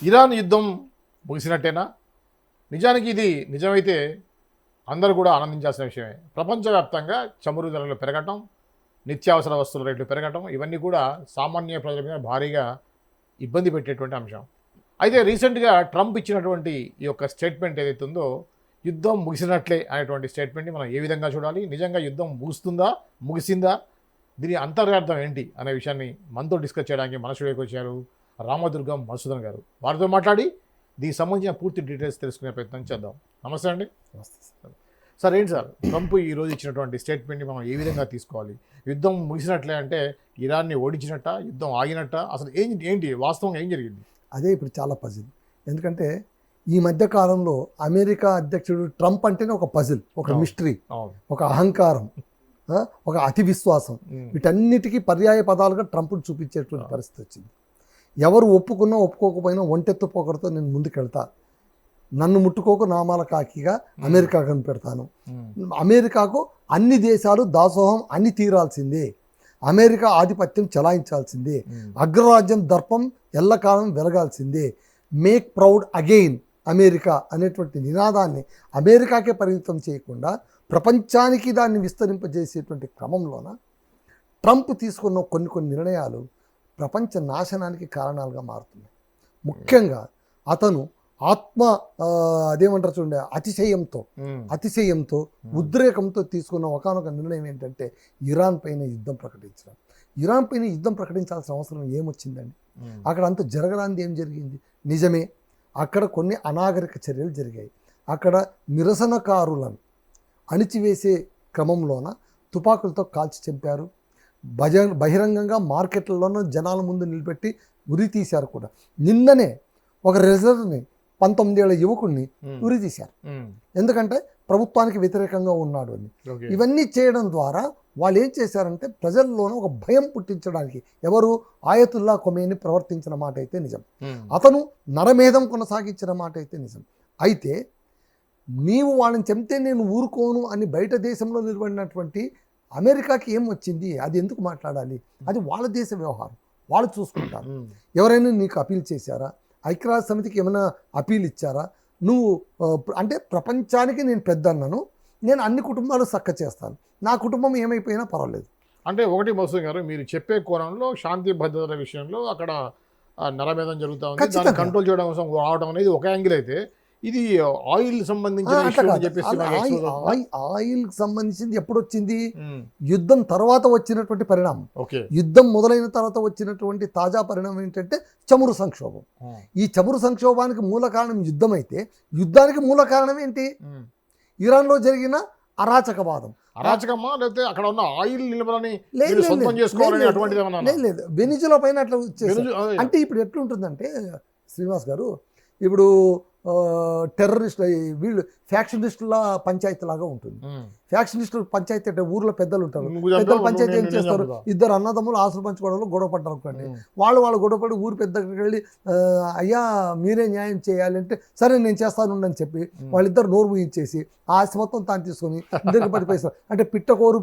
Iran యుద్ధం ముగిసినట్టేనా? నిజానికి ఇది నిజమైతే అందరూ కూడా ఆనందించాల్సిన విషయమే. ప్రపంచవ్యాప్తంగా చమురు ధరలు పెరగటం, నిత్యావసర వస్తువుల రేట్లు పెరగటం, ఇవన్నీ కూడా సామాన్య ప్రజల మీద భారీగా ఇబ్బంది పెట్టేటువంటి అంశం. అయితే రీసెంట్గా ట్రంప్ ఇచ్చినటువంటి ఈ యొక్క స్టేట్మెంట్ ఏదైతే ఉందో, యుద్ధం ముగిసినట్లే అనేటువంటి స్టేట్మెంట్ని మనం ఏ విధంగా చూడాలి? నిజంగా యుద్ధం ముగుస్తుందా, ముగిసిందా, దీని అంతర్యార్థం ఏంటి అనే విషయాన్ని మనతో డిస్కస్ చేయడానికి మన స్టూడియోకి వచ్చారు రామదుర్గం మధుసూదన్ గారు. వారితో మాట్లాడి దీనికి సంబంధించిన పూర్తి డీటెయిల్స్ తెలుసుకునే ప్రయత్నం చేద్దాం. నమస్తే అండి. నమస్తే సార్. ఏంటి సార్ ట్రంప్ ఈరోజు ఇచ్చినటువంటి స్టేట్మెంట్ని మనం ఏ విధంగా తీసుకోవాలి? యుద్ధం ముగిసినట్లే అంటే ఇరాన్ని ఓడించినట్ట, యుద్ధం ఆగినట్ట, అసలు ఏంటి వాస్తవంగా ఏం జరిగింది? అదే ఇప్పుడు చాలా పజిల్. ఎందుకంటే ఈ మధ్య కాలంలో అమెరికా అధ్యక్షుడు ట్రంప్ అంటేనే ఒక పజిల్, ఒక మిస్టరీ, ఒక అహంకారం, ఒక అతి విశ్వాసం, వీటన్నిటికీ పర్యాయ పదాలుగా ట్రంప్ను చూపించేటువంటి పరిస్థితి వచ్చింది. ఎవరు ఒప్పుకున్నా ఒప్పుకోకపోయినా ఒంటెత్తు పోకడతో నేను ముందుకెళ్తా, నన్ను ముట్టుకోకు నామాల కాకిగా అమెరికా కనిపెడతాను, అమెరికాకు అన్ని దేశాలు దాసోహం అన్ని తీరాల్సిందే, అమెరికా ఆధిపత్యం చెలాయించాల్సిందే, అగ్రరాజ్యం దర్పం ఎల్లకాలం వెలగాల్సిందే, మేక్ ప్రౌడ్ అగెయిన్ అమెరికా అనేటువంటి నినాదాన్ని అమెరికాకే పరిమితం చేయకుండా ప్రపంచానికి దాన్ని విస్తరింపజేసేటువంటి క్రమంలోన ట్రంప్ తీసుకున్న కొన్ని నిర్ణయాలు ప్రపంచ నాశనానికి కారణాలుగా మారుతున్నాయి. ముఖ్యంగా అతను అదేమంటారు చూడండి, అతిశయంతో ఉద్రేకంతో తీసుకున్న ఒకానొక నిర్ణయం ఏంటంటే ఇరాన్ పైన యుద్ధం ప్రకటించడం. ఇరాన్ పైన యుద్ధం ప్రకటించాల్సిన అవసరం ఏమొచ్చిందండి? అక్కడ అంత జరగడానికి ఏం జరిగింది? నిజమే, అక్కడ కొన్ని అనాగరిక చర్యలు జరిగాయి. అక్కడ నిరసనకారులను అణిచివేసే క్రమంలోన తుపాకులతో కాల్చి చంపారు. బహిరంగంగా మార్కెట్లలోనూ జనాల ముందు నిలబెట్టి ఉరి తీశారు కూడా. నిన్ననే ఒక రిజర్వ్ని 19 ఏళ్ల యువకుడిని ఉరి తీశారు, ఎందుకంటే ప్రభుత్వానికి వ్యతిరేకంగా ఉన్నాడు అని. ఇవన్నీ చేయడం ద్వారా వాళ్ళు ఏం చేశారంటే ప్రజల్లోనూ ఒక భయం పుట్టించడానికి ఎవరు ఆయతుల్లా ఖొమేని ప్రవర్తించిన మాట అయితే నిజం, అతను నరమేధం కొనసాగించిన మాట అయితే నిజం. అయితే నీవు వాళ్ళని చెప్తే నేను ఊరుకోను అని బయట దేశంలో నిలబడినటువంటి అమెరికాకి ఏం వచ్చింది? అది ఎందుకు మాట్లాడాలి? అది వాళ్ళ దేశ వ్యవహారం, వాళ్ళు చూసుకుంటారు. ఎవరైనా నీకు అపీల్ చేశారా? ఐక్యరాజ్య సమితికి ఏమైనా అపీల్ ఇచ్చారా? నువ్వు అంటే ప్రపంచానికి నేను పెద్ద అన్నాను, నేను అన్ని కుటుంబాలు చక్క చేస్తాను, నా కుటుంబం ఏమైపోయినా పర్వాలేదు. అంటే ఒకటి మధుసూదన్ గారు, మీరు చెప్పే కోణంలో శాంతి భద్రతల విషయంలో అక్కడ నరమేధం జరుగుతూ ఉంది, దాన్ని కంట్రోల్ చేయడం కోసం రావడం అనేది ఒక యాంగిల్ అయితే, ఇది ఆయిల్ సంబంధించిన ఆయిల్ సంబంధించింది ఎప్పుడు వచ్చింది? యుద్ధం తర్వాత వచ్చినటువంటి పరిణామం. యుద్ధం మొదలైన తర్వాత వచ్చినటువంటి తాజా పరిణామం ఏంటంటే చమురు సంక్షోభం. ఈ చమురు సంక్షోభానికి మూల కారణం యుద్ధం అయితే, యుద్ధానికి మూల కారణం ఏంటి? ఇరాన్లో జరిగిన అరాచకవాదం. అరాచకమా లేకపోతే అక్కడ ఉన్న ఆయిల్ నిల్వలని సొంతం చేసుకోవాలని అటువంటిది లేదు. వెనిజులా పైన అట్లా అంటే ఇప్పుడు ఎట్లుంటుందంటే శ్రీనివాస్ గారు, ఇప్పుడు టెర్రరిస్టులు వీళ్ళు ఫ్యాక్షనిస్టుల పంచాయతీ లాగా ఉంటుంది. ఫ్యాక్షనిస్టుల పంచాయతీ అంటే ఊర్లో పెద్దలు ఉంటారు, పెద్దల పంచాయతీ ఏం చేస్తారు? ఇద్దరు అన్నదమ్ములు ఆస్తులు పంచుకోవడంలో గొడవ పడ్డారు అనుకోండి, వాళ్ళు గొడవపడి ఊరు పెద్ద దగ్గరికి వెళ్ళి అయ్యా మీరే న్యాయం చేయాలి అంటే సరే నేను చేస్తాను అని చెప్పి వాళ్ళిద్దరు నోరు ముగించేసి ఆ ఆస్తి మొత్తం తాను తీసుకొని ఇద్దరికి 10 పైసలు అంటే పిట్టకోరు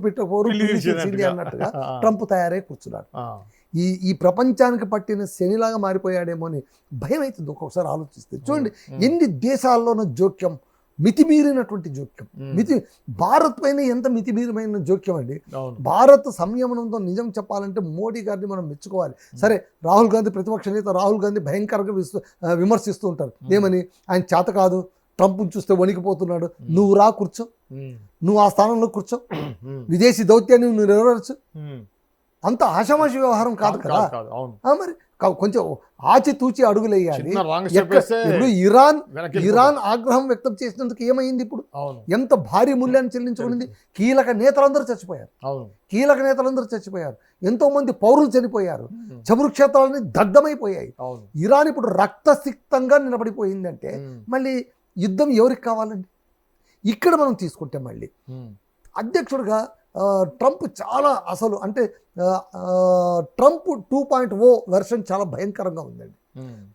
అన్నట్టుగా ట్రంప్ తయారై కూర్చున్నాడు. ఈ ప్రపంచానికి పట్టిన శనిలాగా మారిపోయాడేమో అని భయం అవుతుంది ఒక్కొక్కసారి ఆలోచిస్తే. చూడండి ఎన్ని దేశాల్లోనూ జోక్యం, మితిమీరినటువంటి జోక్యం. భారత్ పైన ఎంత మితిమీరమైన జోక్యం అండి. భారత్ సంయమనంతో నిజం చెప్పాలంటే మోడీ గారిని మనం మెచ్చుకోవాలి. సరే, రాహుల్ గాంధీ ప్రతిపక్ష నేత రాహుల్ గాంధీ భయంకరంగా విమర్శిస్తూ ఉంటారు. ఏమని? ఆయన చేత కాదు, ట్రంప్ చూస్తే వణికిపోతున్నాడు, నువ్వు రా కూర్చో, నువ్వు ఆ స్థానంలో కూర్చో, విదేశీ దౌత్యాన్ని నువ్వు నెరవేర్చు. అంత ఆషామాషి వ్యవహారం కాదు కదా. మరి కొంచెం ఆచితూచి అడుగులేయాలి. ఇప్పుడు ఇరాన్ ఆగ్రహం వ్యక్తం చేసినందుకు ఏమైంది? ఇప్పుడు ఎంత భారీ మూల్యాన్ని చెల్లించుకునింది. కీలక నేతలందరూ చచ్చిపోయారు, ఎంతో మంది పౌరులు చనిపోయారు, చమురు క్షేత్రాలని దగ్ధమైపోయాయి. ఇరాన్ ఇప్పుడు రక్తసిక్తంగా నిలబడిపోయిందంటే మళ్ళీ యుద్ధం ఎవరికి కావాలండి? ఇక్కడ మనం తీసుకుంటే మళ్ళీ అధ్యక్షుడిగా ట్రంప్ చాలా అసలు అంటే ట్రంప్ 2.0 వెర్షన్ చాలా భయంకరంగా ఉందండి.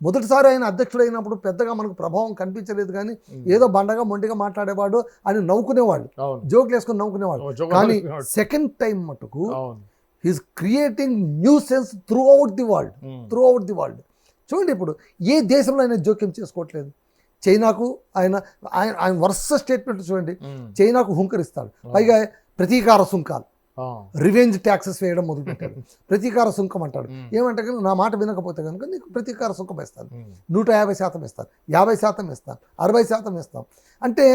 మొదటిసారి ఆయన అధ్యక్షుడైనప్పుడు పెద్దగా మనకు ప్రభావం కనిపించలేదు, కానీ ఏదో బండగా మొండిగా మాట్లాడేవాడు అని నవ్వుకునేవాళ్ళు, జోకులు వేసుకొని నవ్వుకునేవాళ్ళు. కానీ సెకండ్ టైం మటుకు he's creating new sense through out the world. చూడండి ఇప్పుడు ఏ దేశంలో ఆయన జోక్యం చేసుకోవట్లేదు. చైనాకు ఆయన ఆయన ఆయన వరుస స్టేట్మెంట్ చూడండి, చైనాకు హుంకరిస్తాడు, పైగా ప్రతీకార సుంకాలు, రివెంజ్ ట్యాక్సెస్ వేయడం మొదలుపెట్టాడు. ప్రతీకార సుంకం అంటాడు. ఏమంటే కనుక నా మాట వినకపోతే కనుక నీకు ప్రతీకార సుంకం వేస్తాను, 150% ఇస్తాను, 50% ఇస్తాను, 60% ఇస్తాం. అంటే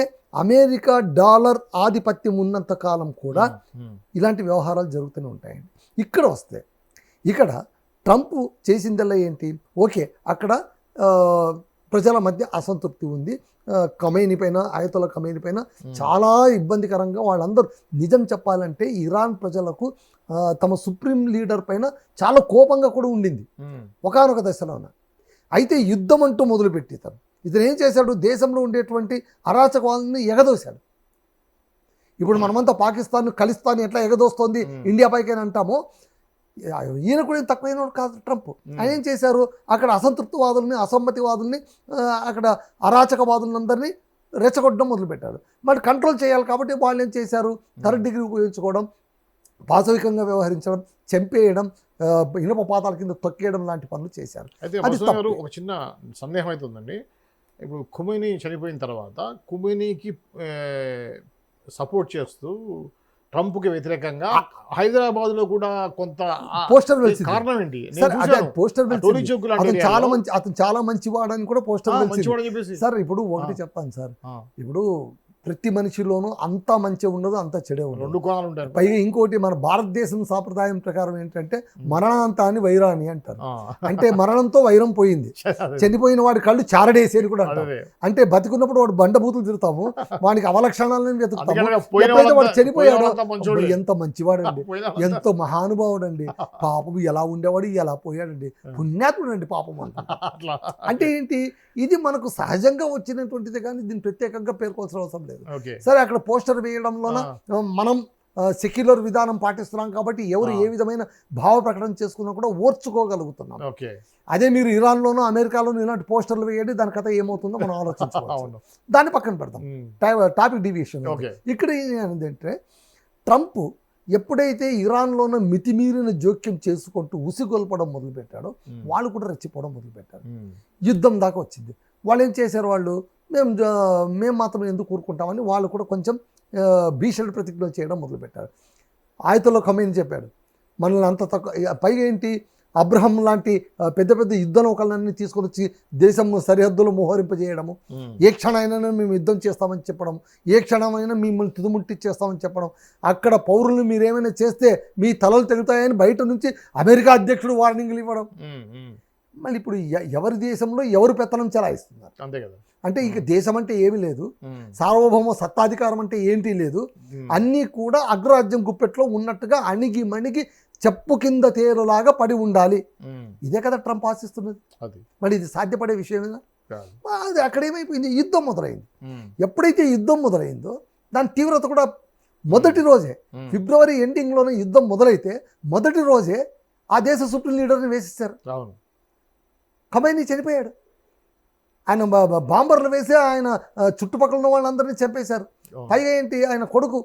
అమెరికా డాలర్ ఆధిపత్యం ఉన్నంత కాలం కూడా ఇలాంటి వ్యవహారాలు జరుగుతూనే ఉంటాయండి. ఇక్కడ వస్తే ఇక్కడ ట్రంప్ చేసిందల్లా ఏంటి, ఓకే అక్కడ ప్రజల మధ్య అసంతృప్తి ఉంది, ఖమేనీ పైన, ఆయతొల్లా ఖమేనీ పైన చాలా ఇబ్బందికరంగా వాళ్ళందరూ, నిజం చెప్పాలంటే ఇరాన్ ప్రజలకు తమ సుప్రీం లీడర్ పైన చాలా కోపంగా కూడా ఉండింది ఒకానొక దశలోన. అయితే యుద్ధం అంటూ మొదలుపెట్టి ఇతను ఏం చేశాడు, దేశంలో ఉండేటువంటి అరాచకాలను ఎగదోశాడు. ఇప్పుడు మనమంతా పాకిస్తాన్, ఖలిస్తాన్ ఎట్లా ఎగదోస్తోంది ఇండియా పైకైనా అంటామో, ఈయన కూడా ఏం తక్కువైన కాదు ట్రంప్. ఆయన ఏం చేశారు, అక్కడ అసంతృప్తివాదుల్ని, అసమ్మతివాదుల్ని, అక్కడ అరాచకవాదులందరినీ రెచ్చగొట్టడం మొదలుపెట్టారు. మరి కంట్రోల్ చేయాలి కాబట్టి వాళ్ళు ఏం చేశారు, థర్డ్ డిగ్రీ ఉపయోగించుకోవడం, పాశవికంగా వ్యవహరించడం, చంపేయడం, ఇనుప పాతాల కింద తొక్కేయడం లాంటి పనులు చేశారు. అయితే ఒక చిన్న సందేహం అయితే ఉందండి. ఇప్పుడు ఖుమైనీ చనిపోయిన తర్వాత ఖుమైనీకి సపోర్ట్ చేస్తూ ట్రంప్కి వ్యతిరేకంగా హైదరాబాద్ లో కూడా కొంత పోస్టర్ వెలిసింది. కారణం ఏంటి? పోస్టర్ అతను చాలా మంచివాడని కూడా పోస్టర్ వెలిసింది. సార్ ఇప్పుడు ఒకటి చెప్తాను సార్, ఇప్పుడు ప్రతి మనిషిలోనూ అంతా మంచి ఉండదు, అంతా చెడే ఉండదు, రెండు కోణాలు ఉంటాయి. పైగా ఇంకోటి, మన భారతదేశం సాంప్రదాయం ప్రకారం ఏంటంటే మరణాంతాన్ని వైరాని అంటారు. అంటే మరణంతో వైరం పోయింది, చనిపోయిన వాడి కళ్ళు చారడేసి అని కూడా అంటారు. అంటే బతికున్నప్పుడు వాడు బండబూతులు తిరుగుతాము, వాడికి అవలక్షణాలను వెతుకుతాము. ఎప్పుడైతే వాడు చనిపోయాడో ఎంత మంచివాడండి, ఎంతో మహానుభావుడండి, పాపం ఎలా ఉండేవాడు ఎలా పోయాడండి, పుణ్యాత్ముడు అండి పాపం అంట. అంటే ఏంటి, ఇది మనకు సహజంగా వచ్చినటువంటిది కానీ దీన్ని ప్రత్యేకంగా పేర్కోవాల్సిన అవసరం లేదు. సరే అక్కడ పోస్టర్ వేయడంలోన మనం సెక్యులర్ విధానం పాటిస్తున్నాం కాబట్టి ఎవరు ఏ విధమైన భావ ప్రకటన చేసుకున్నా కూడా ఓర్చుకోగలుగుతున్నాం. అదే మీరు ఇరాన్లోనూ అమెరికాలోనూ ఇలాంటి పోస్టర్లు వేయండి, దాని కథ ఏమవుతుందో మనం ఆలోచించుకోవాలి. దాన్ని పక్కన పెడతాం, టాపిక్ డివియేషన్. ఇక్కడ ఏంటంటే ట్రంప్ ఎప్పుడైతే ఇరాన్లోనూ మితిమీరిన జోక్యం చేసుకుంటూ ఉసిగొల్పడం మొదలుపెట్టాడో వాళ్ళు కూడా రెచ్చిపోవడం మొదలుపెట్టారు. యుద్ధం దాకా వచ్చింది. వాళ్ళు ఏం చేశారు, వాళ్ళు మేము మాత్రం ఎందుకు కూరుకుంటామని వాళ్ళు కూడా కొంచెం భీషణ ప్రతిజ్ఞ చేయడం మొదలుపెట్టారు. ఆయతొల్లా ఖమేనీ చెప్పాడు, మనల్ని అంత తక్కువ, పైగా ఏంటి, అబ్రహం లాంటి పెద్ద పెద్ద యుద్ధ నౌకలన్నీ తీసుకొని వచ్చి దేశం సరిహద్దులు మోహరింపజేయడము, ఏ క్షణమైనా మేము యుద్ధం చేస్తామని చెప్పడం, ఏ క్షణమైనా మిమ్మల్ని తుదుముట్టిచ్చేస్తామని చెప్పడం, అక్కడ పౌరులను మీరేమైనా చేస్తే మీ తలలు తెగుతాయని బయట నుంచి అమెరికా అధ్యక్షుడు వార్నింగ్లు ఇవ్వడం. మళ్ళీ ఇప్పుడు ఎవరి దేశంలో ఎవరు పెత్తనం చెలాయిస్తున్నారు, అంతే కదా. అంటే ఇక దేశం అంటే ఏమీ లేదు, సార్వభౌమ సత్తాధికారం అంటే ఏంటి లేదు, అన్నీ కూడా అగ్రరాజ్యం గుప్పెట్లో ఉన్నట్టుగా అణిగి మణిగి చెప్పు కింద తేరులాగా పడి ఉండాలి. ఇదే కదా ట్రంప్ ఆశిస్తున్నది. మరి ఇది సాధ్యపడే విషయమేనా? అది అక్కడ ఏమైపోయింది, యుద్ధం మొదలైంది. ఎప్పుడైతే యుద్ధం మొదలైందో దాని తీవ్రత కూడా మొదటి రోజే, ఫిబ్రవరి ఎండింగ్లోనే యుద్ధం మొదలైతే మొదటి రోజే ఆ దేశ సుప్రీం లీడర్ని వేసేసారు. ఖమేనీ చనిపోయాడు. ఆయన బాంబర్లు వేసి ఆయన చుట్టుపక్కల ఉన్న వాళ్ళందరినీ చంపేశారు. పైగా ఏంటి, ఆయన కొడుకు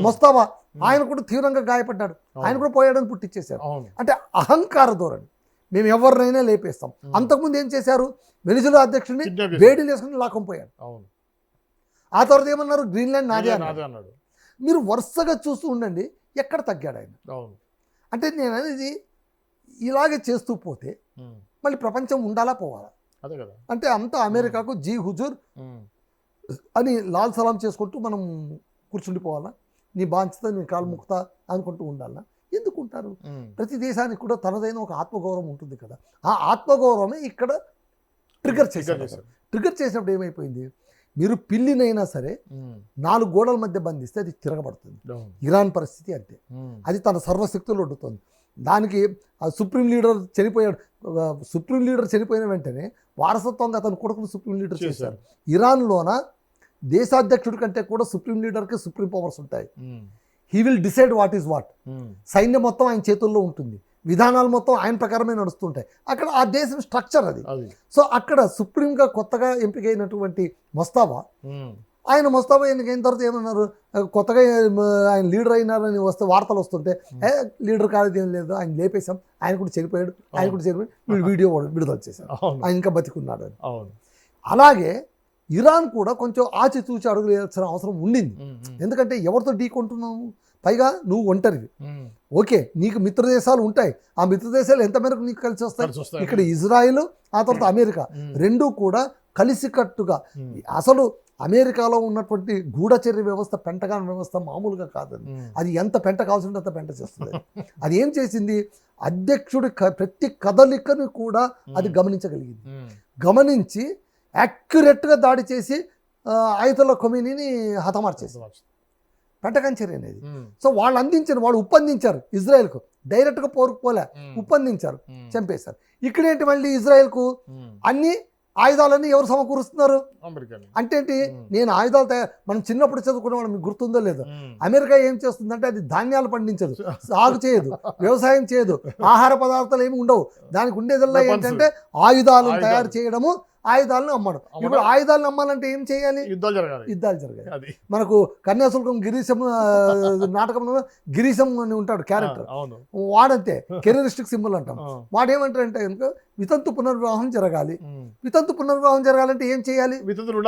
మొస్తాబా ఆయన కూడా తీవ్రంగా గాయపడ్డాడు, ఆయన కూడా పోయాడని పుట్టించేశారు. అంటే అహంకార ధోరణి, మేము ఎవరినైనా లేపేస్తాం. అంతకుముందు ఏం చేశారు, వెనిజులా అధ్యక్షుడిని వేడి వేసుకుని లాక్కపోయాడు. ఆ తర్వాత ఏమన్నారు, గ్రీన్లాండ్ నాదే అన్నాడు. మీరు వరుసగా చూస్తూ ఉండండి, ఎక్కడ తగ్గాడు ఆయన. అంటే నేను అనేది ఇలాగే చేస్తూ పోతే మళ్ళీ ప్రపంచం ఉండాలా పోవాలా? అంటే అంతా అమెరికాకు జీ హుజూర్ అని లాల్ సలాం చేసుకుంటూ మనం కూర్చుండిపోవాలా, నీ బాధ్యత నీ కాలు ముక్తా అనుకుంటూ ఉండాలా? ఎందుకు ఉంటారు? ప్రతి దేశానికి కూడా తనదైన ఒక ఆత్మగౌరవం ఉంటుంది కదా. ఆ ఆత్మగౌరవమే ఇక్కడ ట్రిగర్ చేశారు. ట్రిగర్ చేసినప్పుడు ఏమైపోయింది, మీరు పిల్లినైనా సరే 4 గోడల మధ్య బంధిస్తే అది తిరగబడుతుంది. ఇరాన్ పరిస్థితి అంతే, అది తన సర్వశక్తులు ఒడ్డుతుంది. దానికి సుప్రీం లీడర్ చనిపోయాడు. సుప్రీం లీడర్ చనిపోయిన వెంటనే వారసత్వంగా అతను కొడుకును సుప్రీం లీడర్ చేశారు. ఇరాన్లోన దేశాధ్యక్షుడి కంటే కూడా సుప్రీం లీడర్కి సుప్రీం పవర్స్ ఉంటాయి. He will decide what is what. సైన్యం మొత్తం ఆయన చేతుల్లో ఉంటుంది, విధానాలు మొత్తం ఆయన ప్రకారమే నడుస్తుంటాయి. అక్కడ ఆ దేశం స్ట్రక్చర్ అది. సో అక్కడ సుప్రీంగా కొత్తగా ఎంపికైనటువంటి మొస్తాబా ఆయన ముస్తాబా ఎన్నికైన తర్వాత ఏమన్నారు, కొత్తగా ఆయన లీడర్ అయినారని వస్తే వార్తలు వస్తుంటే లీడర్ కాలేదు ఏం లేదు, ఆయన లేపేశాం, ఆయన కూడా చనిపోయాడు, వీళ్ళు వీడియో విడుదల చేశారు, ఆయన ఇంకా బతికున్నాడు అని. అలాగే ఇరాన్ కూడా కొంచెం ఆచితూచి అడుగులు వేయాల్సిన అవసరం ఉండింది. ఎందుకంటే ఎవరితో ఢీకొంటున్నావు, పైగా నువ్వు ఒంటరివి. ఓకే, నీకు మిత్ర దేశాలు ఉంటాయి, ఆ మిత్ర దేశాలు ఎంత మేరకు నీకు కలిసి వస్తాయి. ఇక్కడ ఇజ్రాయిల్, ఆ తర్వాత అమెరికా రెండూ కూడా కలిసికట్టుగా, అసలు అమెరికాలో ఉన్నటువంటి గూఢచర్య వ్యవస్థ, పెంటగాన్ వ్యవస్థ మామూలుగా కాదని, అది ఎంత పెంట కావాల్సింటే అంత పెంట చేస్తుంది. అది ఏం చేసింది, అధ్యక్షుడి ప్రతి కదలికను కూడా అది గమనించగలిగింది. గమనించి యాక్యురేట్గా దాడి చేసి ఆయతుల్లా ఖొమైనీని హతమార్చేసి పెంటగాన్ చర్య అనేది. సో వాళ్ళు ఉప్పందించారు ఇజ్రాయెల్కు, డైరెక్ట్గా పోరుకుపోలే, ఉప్పందించారు, చంపేశారు. ఇక్కడేంటి మళ్ళీ ఇజ్రాయెల్కు అన్ని ఆయుధాలన్నీ ఎవరు సమకూరుస్తున్నారు అంటే ఏంటి, నేను ఆయుధాలు మనం చిన్నప్పుడు చదువుకునే వాళ్ళు మీకు గుర్తుందో లేదో, అమెరికా ఏం చేస్తుందంటే అది ధాన్యాలు పండించదు, సాగు చేయదు, వ్యవసాయం చేయదు, ఆహార పదార్థాలు ఏమి ఉండవు, దానికి ఉండేదల్లా ఏంటంటే ఆయుధాలను తయారు చేయడము, ఆయుధాలను అమ్మడం. ఇప్పుడు ఆయుధాలను అమ్మాలంటే ఏం చేయాలి, యుద్ధాలు జరగాలి. మనకు కన్యాశుల్కం గిరీశం నాటకంలో గిరీశం అని ఉంటాడు క్యారెక్టర్, వాడంతే కెరీరిస్టిక్ సింబల్ అంటాం. వాడేమంటారంటే కనుక వితంతు పునర్వివాహం జరగాలి. వితంతు పునర్వివాహం జరగాలంటే ఏం చేయాలి,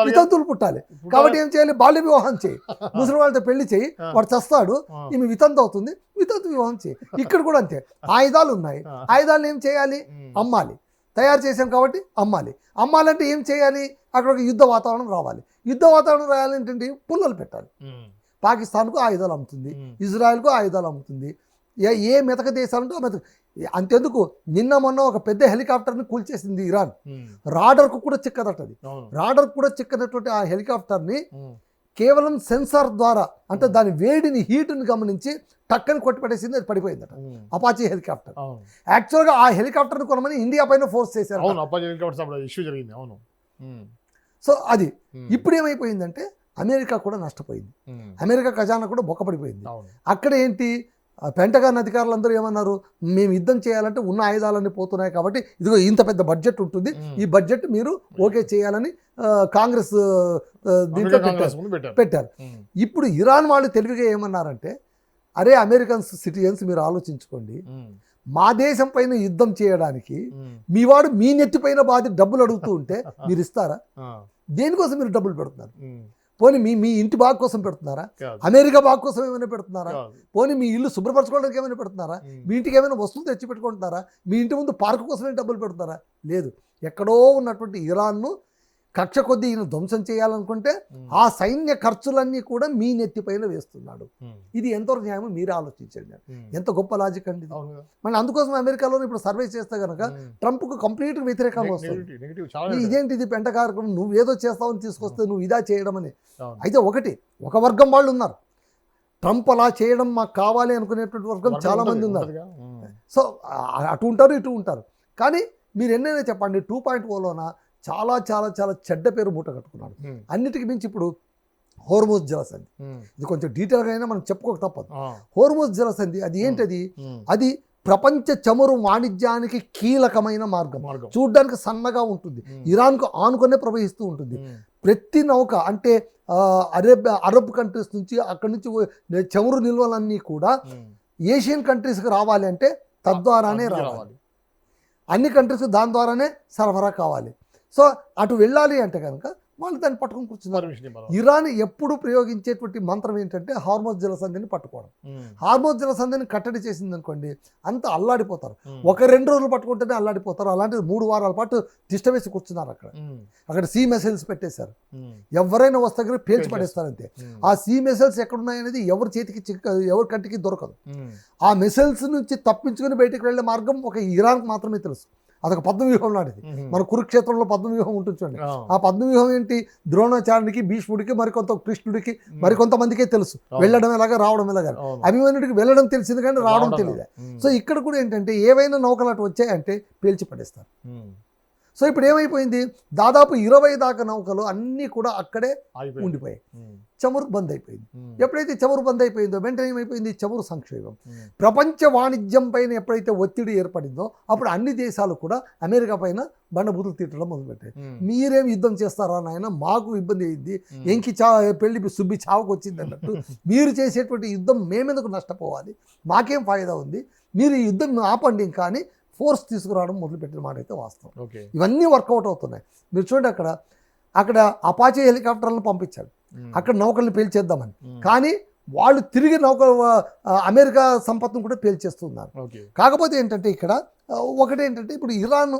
వితంతువులు పుట్టాలి. కాబట్టి ఏం చేయాలి, బాల్య వివాహం చేయి, ముసలి వాళ్ళతో పెళ్లి చేయి, వాడు చస్తాడు, ఈమె వితంతు అవుతుంది, వితంతు వివాహం చేయి. ఇక్కడ కూడా అంతే, ఆయుధాలు ఉన్నాయి, ఆయుధాలను ఏం చేయాలి, అమ్మాలి. తయారు చేసాం కాబట్టి అమ్మాలి. అమ్మాలంటే ఏం చేయాలి, అక్కడ ఒక యుద్ధ వాతావరణం రావాలి. యుద్ధ వాతావరణం రాయాలంటే పుల్లలు పెట్టాలి. పాకిస్తాన్కు ఆయుధాలు అమ్ముతుంది, ఇజ్రాయెల్కు ఆయుధాలు అమ్ముతుంది, ఏ మెతక దేశాలంటే మెతక. అంతెందుకు, నిన్న మొన్న ఒక పెద్ద హెలికాప్టర్ని కూల్చేసింది ఇరాన్. రాడర్కు కూడా చిక్కదటది. రాడర్కు కూడా చిక్కనటువంటి ఆ హెలికాప్టర్ని కేవలం సెన్సార్ ద్వారా, అంటే దాని వేడిని, హీట్ని గమనించి టక్కని కొట్టిపెట్టేసింది, అది పడిపోయిందట. Apache helicopter. యాక్చువల్గా ఆ హెలికాప్టర్ని కొనమని ఇండియా పైన ఫోర్స్ చేశారు. సో అది ఇప్పుడు ఏమైపోయిందంటే అమెరికా కూడా నష్టపోయింది, అమెరికా ఖజానా కూడా బొక్కపడిపోయింది. అక్కడ ఏంటి, పెంటగాన్ అధికారులందరూ ఏమన్నారు, మేము యుద్ధం చేయాలంటే ఉన్న ఆయుధాలన్నీ పోతున్నాయి కాబట్టి ఇదిగో ఇంత పెద్ద బడ్జెట్ ఉంటుంది, ఈ బడ్జెట్ మీరు ఓకే చేయాలని కాంగ్రెస్ దీంట్లో పెట్టారు. ఇప్పుడు ఇరాన్ వాళ్ళు తెలివిగా ఏమన్నారంటే, అరే అమెరికన్స్ సిటిజన్స్ మీరు ఆలోచించుకోండి, మా దేశం పైన యుద్ధం చేయడానికి మీ వాడు మీ నెత్తిపైన బాధ డబ్బులు అడుగుతూ ఉంటే మీరు ఇస్తారా, దేనికోసం మీరు డబ్బులు పెడుతున్నారు, పోనీ మీ ఇంటి బాగు కోసం పెడుతున్నారా, అమెరికా బాగు కోసం ఏమైనా పెడుతున్నారా, పోనీ మీ ఇల్లు శుభ్రపరచుకోవడానికి ఏమైనా పెడుతున్నారా, మీ ఇంటికి ఏమైనా వస్తువులు తెచ్చి పెట్టుకుంటున్నారా, మీ ఇంటి ముందు పార్కు కోసమే డబ్బులు పెడుతున్నారా, లేదు. ఎక్కడో ఉన్నటువంటి ఇరాన్ను కక్ష కొద్దీ ఈయన ధ్వంసం చేయాలనుకుంటే ఆ సైన్య ఖర్చులన్నీ కూడా మీ నెత్తిపైన వేస్తున్నాడు. ఇది ఎంతవరకు న్యాయమో మీరే ఆలోచించండి. ఎంత గొప్ప లాజిక్ అండి. మళ్ళీ అందుకోసం అమెరికాలో ఇప్పుడు సర్వే చేస్తే కనుక ట్రంప్కు కంప్లీట్ వ్యతిరేకంగా వస్తుంది. ఇదేంటి ఇది పెంట కార్యక్రమం, నువ్వు ఏదో చేస్తావని తీసుకొస్తే నువ్వు ఇదా చేయడం అని. అయితే ఒక వర్గం వాళ్ళు ఉన్నారు, ట్రంప్ అలా చేయడం మాకు కావాలి అనుకునేటువంటి వర్గం చాలా మంది ఉన్నారు. సో అటు ఉంటారు ఇటు ఉంటారు. కానీ మీరు ఎన్నైనా చెప్పండి, 2.0లోన చాలా చాలా చాలా చెడ్డ పేరు మూట కట్టుకున్నాడు. అన్నిటికి మించి ఇప్పుడు హోర్ముజ్ జలసంధి, ఇది కొంచెం డీటెయిల్గా అయినా మనం చెప్పుకోక తప్పదు. హోర్ముజ్ జలసంధి అది ఏంటది, అది ప్రపంచ చమురు వాణిజ్యానికి కీలకమైన మార్గం. చూడ్డానికి సన్నగా ఉంటుంది, ఇరాన్కు ఆనుకునే ప్రవహిస్తూ ఉంటుంది. ప్రతి నౌక అంటే అరబ్ కంట్రీస్ నుంచి, అక్కడి నుంచి చమురు నిల్వలన్నీ కూడా ఏషియన్ కంట్రీస్కి రావాలి అంటే తద్వారానే రావాలి. అన్ని కంట్రీస్ దాని ద్వారానే సరఫరా కావాలి. సో అటు వెళ్ళాలి అంటే కనుక వాళ్ళు దాన్ని పట్టుకొని కూర్చున్నారు. ఇరాన్ ఎప్పుడు ప్రయోగించేటువంటి మంత్రం ఏంటంటే హార్మోజ్ జలసంధిని పట్టుకోవడం. హార్మోజ్ జలసంధిని కట్టడి చేసింది అనుకోండి, అంతా అల్లాడిపోతారు. 1-2 రోజులు పట్టుకుంటేనే అల్లాడిపోతారు. అలాంటిది 3 వారాల పాటు తిష్ట వేసి కూర్చున్నారు. అక్కడ సీ మిసైల్స్ పెట్టేశారు. ఎవరైనా వస్తే దగ్గర పేల్చి పడేస్తారు అంతే. ఆ సీ మిసైల్స్ ఎక్కడున్నాయనేది ఎవరి చేతికి ఎవరి కంటికి దొరకదు. ఆ మిసైల్స్ నుంచి తప్పించుకుని బయటకు వెళ్ళే మార్గం ఒక ఇరాన్కి మాత్రమే తెలుసు. అదొక పద్మవ్యూహం లాంటిది. మన కురుక్షేత్రంలో పద్మవ్యూహం ఉంటుంది చూడండి. ఆ పద్మవ్యూహం ఏంటి, ద్రోణాచార్యుడికి, భీష్ముడికి, మరికొంత కృష్ణుడికి, మరికొంతమందికే తెలుసు వెళ్ళడం ఎలాగా రావడం ఎలాగా. అభిమన్యుడికి వెళ్ళడం తెలిసింది కానీ రావడం తెలియదు. సో ఇక్కడ కూడా ఏంటంటే ఏవైనా నౌకలు అటు వచ్చాయంటే పేల్చి పడేస్తారు. సో ఇప్పుడు ఏమైపోయింది, దాదాపు 20 దాకా నౌకలు అన్నీ కూడా అక్కడే ఆగిపోయింది. ఉండిపోయాయి. చమురు బంద్ అయిపోయింది. ఎప్పుడైతే చమురు బంద్ అయిపోయిందో వెంటనే ఏమైపోయింది, చమురు సంక్షోభం. ప్రపంచ వాణిజ్యం పైన ఎప్పుడైతే ఒత్తిడి ఏర్పడిందో అప్పుడు అన్ని దేశాలు కూడా అమెరికా పైన బండబూతులు తిట్టడం మొదలుపెట్టాయి. మీరేం యుద్ధం చేస్తారా నాయన, మాకు ఇబ్బంది అయింది, ఎంకి పెళ్లి సుబ్బి చావుకు వచ్చింది అన్నట్టు మీరు చేసేటువంటి యుద్ధం మేమెందుకు నష్టపోవాలి, మాకేం ఫాయిదా ఉంది, మీరు ఈ యుద్ధం ఆపండి కానీ ఫోర్స్ తీసుకురావడం మొదలుపెట్టిన మాట అయితే వాస్తవం. ఇవన్నీ వర్కౌట్ అవుతున్నాయి. మీరు చూడండి, అక్కడ అపాచే హెలికాప్టర్లను పంపించాడు అక్కడ నౌకల్ని పేల్చేద్దామని, కానీ వాళ్ళు తిరిగి అమెరికా సంపత్తును కూడా పేల్చేస్తున్నారు. కాకపోతే ఏంటంటే ఇక్కడ ఒకటేంటంటే ఇప్పుడు ఇరాన్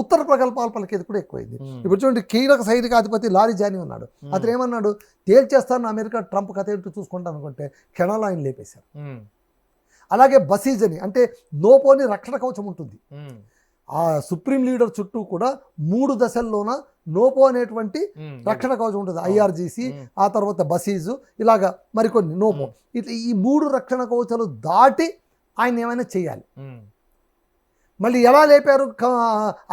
ఉత్తర ప్రకల్పాల పలికేది కూడా ఎక్కువైంది. ఇప్పుడు చూడండి, కీలక సైనికాధిపతి లారిజానీ ఉన్నాడు. అతను ఏమన్నాడు, తేల్చేస్తాను అమెరికా, ట్రంప్ కథ ఏంటో చూసుకుంటాను అనుకుంటే క్షణాలు ఆయన లేపేశారు. అలాగే బసీజ్ అని అంటే నోపోని రక్షణ కవచం ఉంటుంది. ఆ సుప్రీం లీడర్ చుట్టూ కూడా 3 దశల్లోన నోపో అనేటువంటి రక్షణ కవచం ఉంటుంది. ఐఆర్జీసీ, ఆ తర్వాత బసీజు, ఇలాగా మరికొన్ని నోపో. ఇట్లా ఈ 3 రక్షణ కవచాలు దాటి ఆయన ఏమైనా చేయాలి. మళ్ళీ ఎలా లేపారు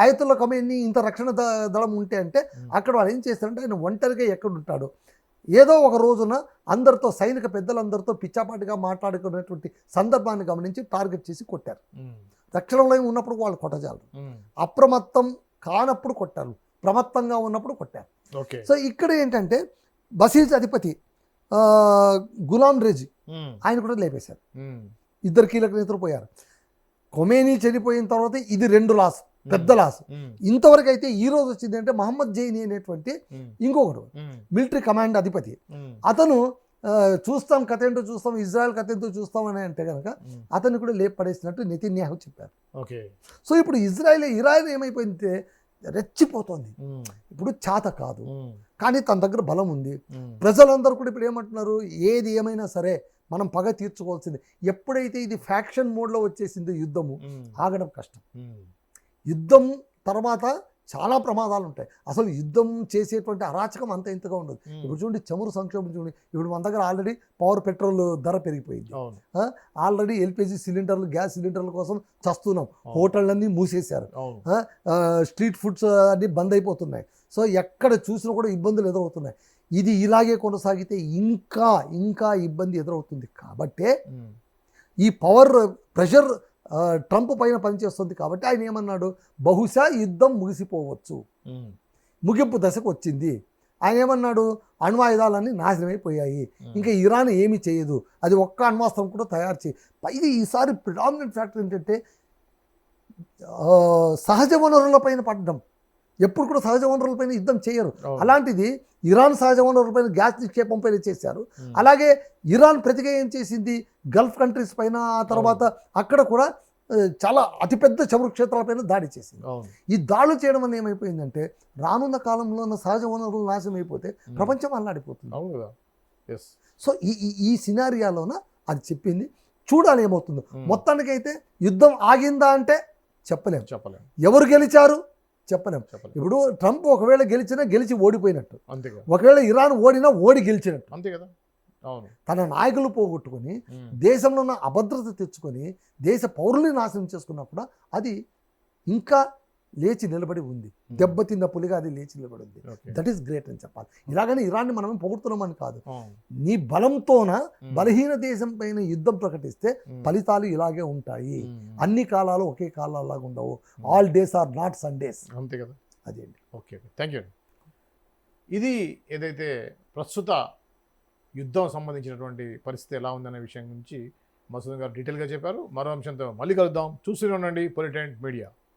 ఆయతుల్లా ఖమేనీ ఇంత రక్షణ దళం ఉంటే అంటే అక్కడ వాళ్ళు ఏం చేస్తారంటే ఆయన ఒంటరిగా ఎక్కడ ఉంటాడు, ఏదో ఒక రోజున అందరితో సైనిక పెద్దలందరితో పిచ్చాపాటిగా మాట్లాడుకునేటువంటి సందర్భాన్ని గమనించి టార్గెట్ చేసి కొట్టారు. రక్షణలో ఉన్నప్పుడు వాళ్ళు కొట్టజాలరు, అప్రమత్తం కానప్పుడు కొట్టారు, ప్రమత్తంగా ఉన్నప్పుడు కొట్టారు. సో ఇక్కడ ఏంటంటే బసీజ్ అధిపతి గులాం రెజీ ఆయన కూడా లేపేశారు. 2 కీలక నేతలు పోయారు. ఖొమేనీ చనిపోయిన తర్వాత ఇది 2 లాస్, పెద్ద లాస్. ఇంతవరకు అయితే ఈ రోజు వచ్చింది అంటే మహమ్మద్ జైనీ అనేటువంటి ఇంకొకడు మిలిటరీ కమాండ్ అధిపతి, అతను చూస్తాం కథ ఏంటో చూస్తాం, ఇజ్రాయెల్ కథ ఏంటో చూస్తాం అని అంటే కనుక అతన్ని కూడా లేపు పడేసినట్టు నెతన్యాహు చెప్పారు. సో ఇప్పుడు ఇరాన్ ఏమైపోయిందంటే రెచ్చిపోతుంది. ఇప్పుడు చేత కాదు, కానీ తన దగ్గర బలం ఉంది. ప్రజలందరూ కూడా ఇప్పుడు ఏమంటున్నారు, ఏది ఏమైనా సరే మనం పగ తీర్చుకోవాల్సింది. ఎప్పుడైతే ఇది ఫ్యాక్షన్ మోడ్లో వచ్చేసిందో యుద్ధము ఆగడం కష్టం. యుద్ధం తర్వాత చాలా ప్రమాదాలు ఉంటాయి. అసలు యుద్ధం చేసేటువంటి అరాచకం అంత ఇంతగా ఉండదు. ఇప్పుడు చూడండి, చమురు సంక్షోభం చూడండి. ఇప్పుడు మన దగ్గర ఆల్రెడీ పెట్రోల్ ధర పెరిగిపోయింది. ఆల్రెడీ ఎల్పిజి సిలిండర్లు, గ్యాస్ సిలిండర్ల కోసం చస్తున్నాం. హోటళ్ళన్నీ మూసేశారు. స్ట్రీట్ ఫుడ్స్ అన్నీ బంద్ అయిపోతున్నాయి. సో ఎక్కడ చూసినా కూడా ఇబ్బందులు ఎదురవుతున్నాయి. ఇది ఇలాగే కొనసాగితే ఇంకా ఇబ్బంది ఎదురవుతుంది. కాబట్టే ఈ పవర్ ప్రెషర్ ట్రంప్ పైన పనిచేస్తుంది. కాబట్టి ఆయన ఏమన్నాడు, బహుశా యుద్ధం ముగిసిపోవచ్చు, ముగింపు దశకు వచ్చింది. ఆయన ఏమన్నాడు, అణ్వాయుధాలన్నీ నాశనమైపోయాయి, ఇంకా ఇరాన్ ఏమీ చేయదు, అది ఒక్క అణ్వాస్త్రం కూడా తయారు చేయి. ఇది ఈసారి ప్రిడామినెంట్ ఫ్యాక్టర్ ఏంటంటే సహజ వనరులపైన పడడం. ఎప్పుడు కూడా సహజ వనరులపైన యుద్ధం చేయరు. అలాంటిది ఇరాన్ సహజ వనరులపైన గ్యాస్ నిక్షేపం పైన చేశారు. అలాగే ఇరాన్ ప్రతిగా ఏం చేసింది, గల్ఫ్ కంట్రీస్ పైన, ఆ తర్వాత అక్కడ కూడా చాలా అతిపెద్ద చమురు క్షేత్రాలపైన దాడి చేసింది. ఈ దాడులు చేయడం వల్ల ఏమైపోయిందంటే రానున్న కాలంలో ఉన్న సహజ వనరులు నాశనం అయిపోతే ప్రపంచం అల్లాడిపోతుంది. సో ఈ సినారియాలోన అది చెప్పింది. చూడాలి ఏమవుతుందో. మొత్తానికైతే యుద్ధం ఆగిందా అంటే చెప్పలేం. ఎవరు గెలిచారు చెప్పలేం. ఇప్పుడు ట్రంప్ ఒకవేళ గెలిచి ఓడిపోయినట్టు, ఒకవేళ ఇరాన్ ఓడి గెలిచినట్టు. అంతే కదా. తన నాయకులు పోగొట్టుకొని దేశంలో ఉన్న అభద్రత తెచ్చుకొని దేశ పౌరుల్ని నాశనం చేసుకున్నప్పుడు అది ఇంకా లేచి నిలబడి ఉంది. దెబ్బతిన్న పులిగా అది లేచి నిలబడి ఉంది. దట్ ఈస్ గ్రేట్ అని చెప్పాలి. ఇలాగని ఇరాన్ని మనం పొగుడుతున్నామని కాదు. నీ బలంతోన బలహీన దేశం పైన యుద్ధం ప్రకటిస్తే ఫలితాలు ఇలాగే ఉంటాయి. అన్ని కాలాలు ఒకే కాలాలాగా ఉండవు. All days are not Sundays. అంతే కదా. అదేంటి. Okay, thank you. ఇది ఏదైతే ప్రస్తుత యుద్ధం సంబంధించినటువంటి పరిస్థితి ఎలా ఉందనే విషయం గురించి మసూద్ గారు డీటెయిల్గా చెప్పారు. మరో అంశంతో మళ్ళీ కలుద్దాం. చూస్తూనే ఉండండి పొలిటికెంట్ మీడియా.